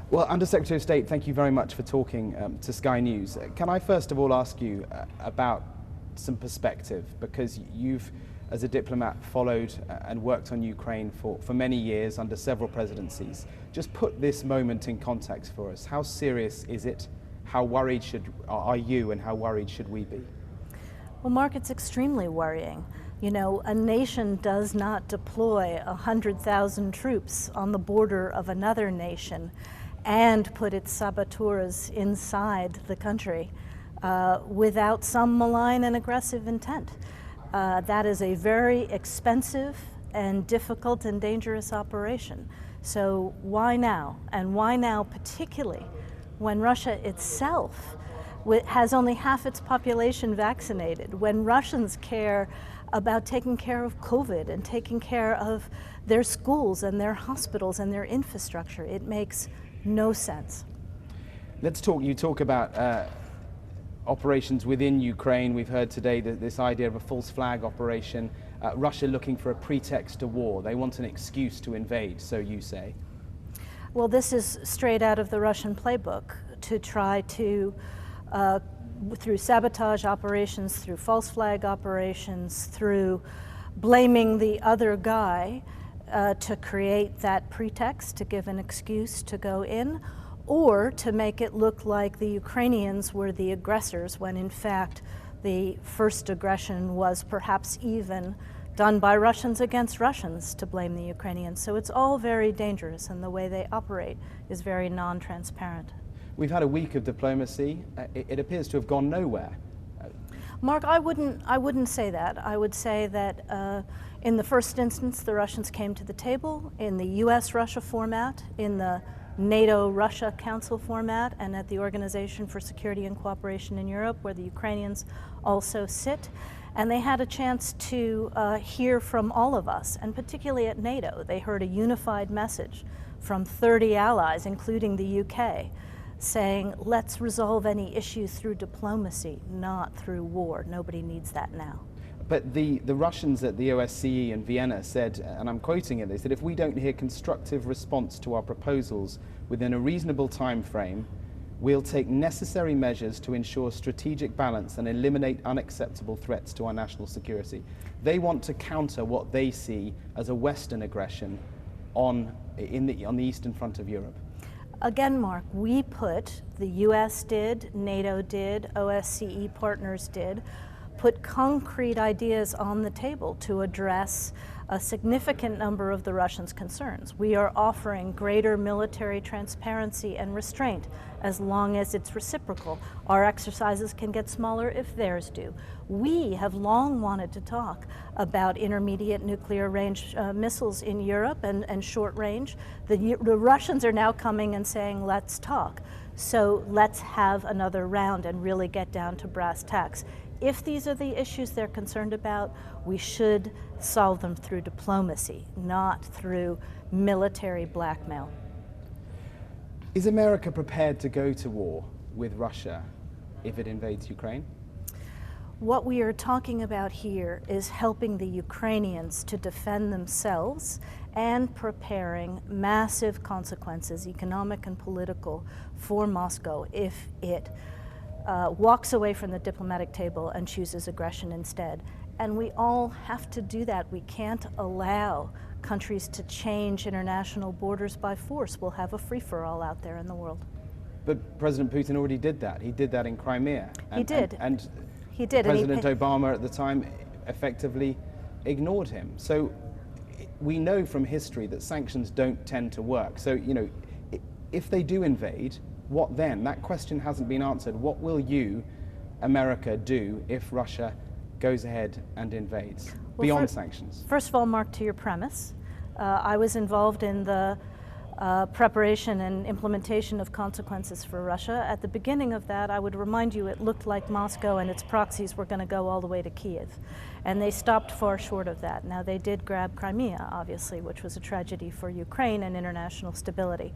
Well, Under-Secretary of State, thank you very much for talking to Sky News. Can I first of all ask you about some perspective, because you've, as a diplomat, followed and worked on Ukraine for many years under several presidencies. Just put this moment in context for us. How serious is it? How worried are you, and how worried should we be? Well, Mark, it's extremely worrying. You know, a nation does not deploy 100,000 troops on the border of another nation and put its saboteurs inside the country without some malign and aggressive intent. That is a very expensive and difficult and dangerous operation. So why now? And why now particularly when Russia itself has only half its population vaccinated, when Russians care about taking care of COVID and taking care of their schools and their hospitals and their infrastructure? It makes no sense. Let's talk, you talk about operations within Ukraine. We've heard today that this idea of a false flag operation, Russia looking for a pretext to war. They want an excuse to invade, so you say. Well, this is straight out of the Russian playbook, to try to, through sabotage operations, through false flag operations, through blaming the other guy, to create that pretext, to give an excuse to go in, or to make it look like the Ukrainians were the aggressors, when in fact the first aggression was perhaps even done by Russians against Russians, to blame the Ukrainians. So it's all very dangerous, and the way they operate is very non-transparent. We've had a week of diplomacy. It appears to have gone nowhere. Mark, I wouldn't say that. I would say that in the first instance, the Russians came to the table in the US-Russia format, in the NATO-Russia Council format, and at the Organization for Security and Cooperation in Europe, where the Ukrainians also sit. And they had a chance to hear from all of us, and particularly at NATO. They heard a unified message from 30 allies, including the UK, saying, let's resolve any issues through diplomacy, not through war. Nobody needs that now. But the Russians at the OSCE in Vienna said, and I'm quoting it, they said, if we don't hear constructive response to our proposals within a reasonable time frame, we'll take necessary measures to ensure strategic balance and eliminate unacceptable threats to our national security. They want to counter what they see as a Western aggression on the Eastern Front of Europe. Again, Mark, we put, the US did, NATO did, OSCE partners did, put concrete ideas on the table to address a significant number of the Russians' concerns. We are offering greater military transparency and restraint as long as it's reciprocal. Our exercises can get smaller if theirs do. We have long wanted to talk about intermediate nuclear range missiles in Europe and short range. The Russians are now coming and saying, let's talk. So let's have another round and really get down to brass tacks. If these are the issues they're concerned about, we should solve them through diplomacy, not through military blackmail. Is America prepared to go to war with Russia if it invades Ukraine? What we are talking about here is helping the Ukrainians to defend themselves and preparing massive consequences, economic and political, for Moscow if it walks away from the diplomatic table and chooses aggression instead. And we all have to do that. We can't allow countries to change international borders by force. We'll have a free-for-all out there in the world. But President Putin already did that. He did that in Crimea. He did. And he did. President Obama at the time effectively ignored him. So we know from history that sanctions don't tend to work. So, you know, if they do invade, what then? That question hasn't been answered. What will you, America, do if Russia goes ahead and invades, beyond sanctions? First of all, Mark, to your premise, I was involved in the preparation and implementation of consequences for Russia. At the beginning of that, I would remind you, it looked like Moscow and its proxies were going to go all the way to Kiev. And they stopped far short of that. Now, they did grab Crimea, obviously, which was a tragedy for Ukraine and international stability.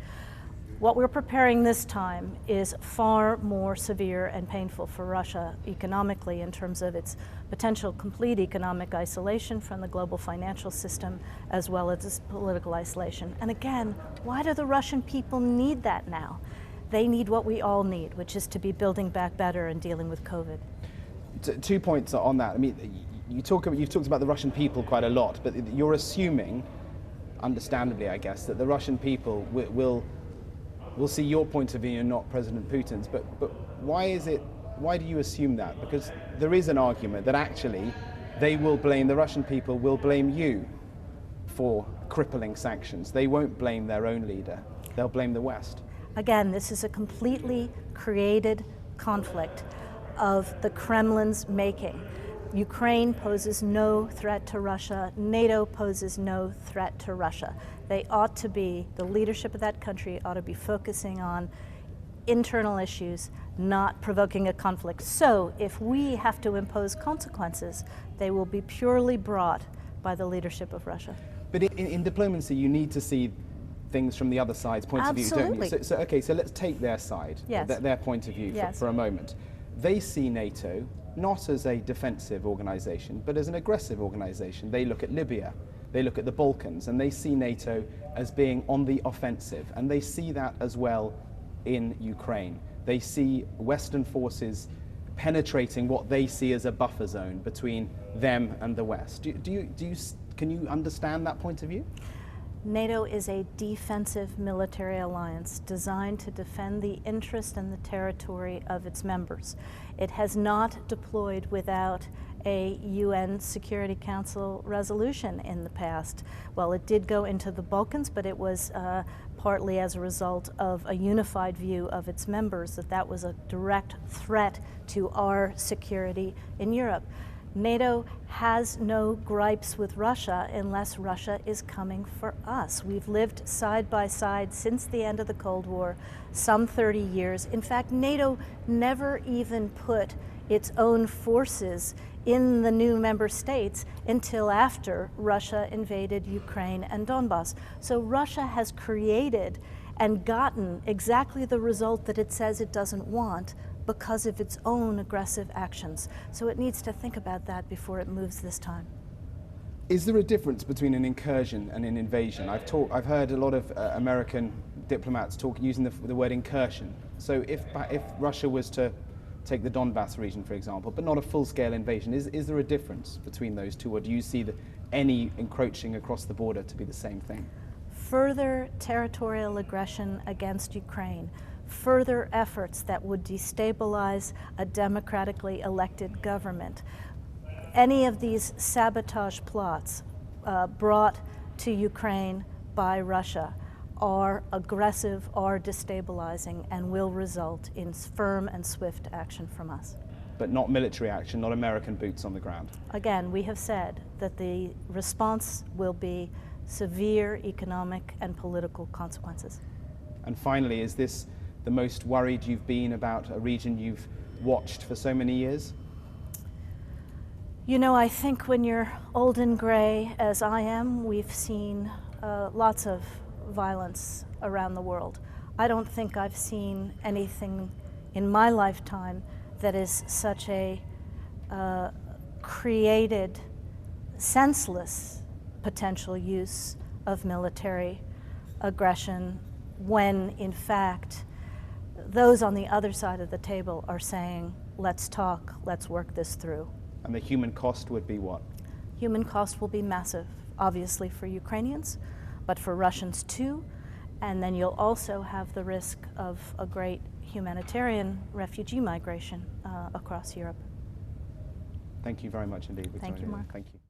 What we're preparing this time is far more severe and painful for Russia economically in terms of its potential complete economic isolation from the global financial system as well as its political isolation. And again, why do the Russian people need that now? They need what we all need, which is to be building back better and dealing with COVID. 2 points on that. I mean, you've talked about the Russian people quite a lot, but you're assuming, understandably I guess, that the Russian people will see your point of view and not President Putin's. But why do you assume that? Because there is an argument that actually the Russian people will blame you for crippling sanctions. They won't blame their own leader. They'll blame the West. Again, this is a completely created conflict of the Kremlin's making. Ukraine poses no threat to Russia. NATO poses no threat to Russia. The leadership of that country ought to be focusing on internal issues, not provoking a conflict. So if we have to impose consequences, they will be purely brought by the leadership of Russia. But in diplomacy, you need to see things from the other side's point of view, don't you? So let's take their side, their point of view for a moment. They see NATO not as a defensive organization, but as an aggressive organization. They look at Libya, they look at the Balkans, and they see NATO as being on the offensive, and they see that as well in Ukraine. They see Western forces penetrating what they see as a buffer zone between them and the West. Can you understand that point of view? NATO is a defensive military alliance designed to defend the interest and the territory of its members. It has not deployed without a UN Security Council resolution in the past. Well, it did go into the Balkans, but it was partly as a result of a unified view of its members that was a direct threat to our security in Europe. NATO has no gripes with Russia unless Russia is coming for us. We've lived side by side since the end of the Cold War, some 30 years. In fact, NATO never even put its own forces in the new member states until after Russia invaded Ukraine and Donbass. So Russia has created and gotten exactly the result that it says it doesn't want because of its own aggressive actions. So it needs to think about that before it moves this time. Is there a difference between an incursion and an invasion? I've heard a lot of American diplomats using the word incursion. So if Russia was to take the Donbass region, for example, but not a full-scale invasion, is there a difference between those two, or do you see any encroaching across the border to be the same thing? Further territorial aggression against Ukraine, further efforts that would destabilize a democratically elected government. Any of these sabotage plots brought to Ukraine by Russia are aggressive, are destabilizing, and will result in firm and swift action from us. But not military action, not American boots on the ground? Again, we have said that the response will be severe economic and political consequences. And finally, is this the most worried you've been about a region you've watched for so many years? You know, I think when you're old and gray, as I am, we've seen lots of violence around the world. I don't think I've seen anything in my lifetime that is such a created, senseless potential use of military aggression when, in fact, those on the other side of the table are saying, let's talk, let's work this through. And the human cost would be what? Human cost will be massive, obviously for Ukrainians, but for Russians too. And then you'll also have the risk of a great humanitarian refugee migration across Europe. Thank you very much indeed, Victoria. Thank you, Mark. Thank you.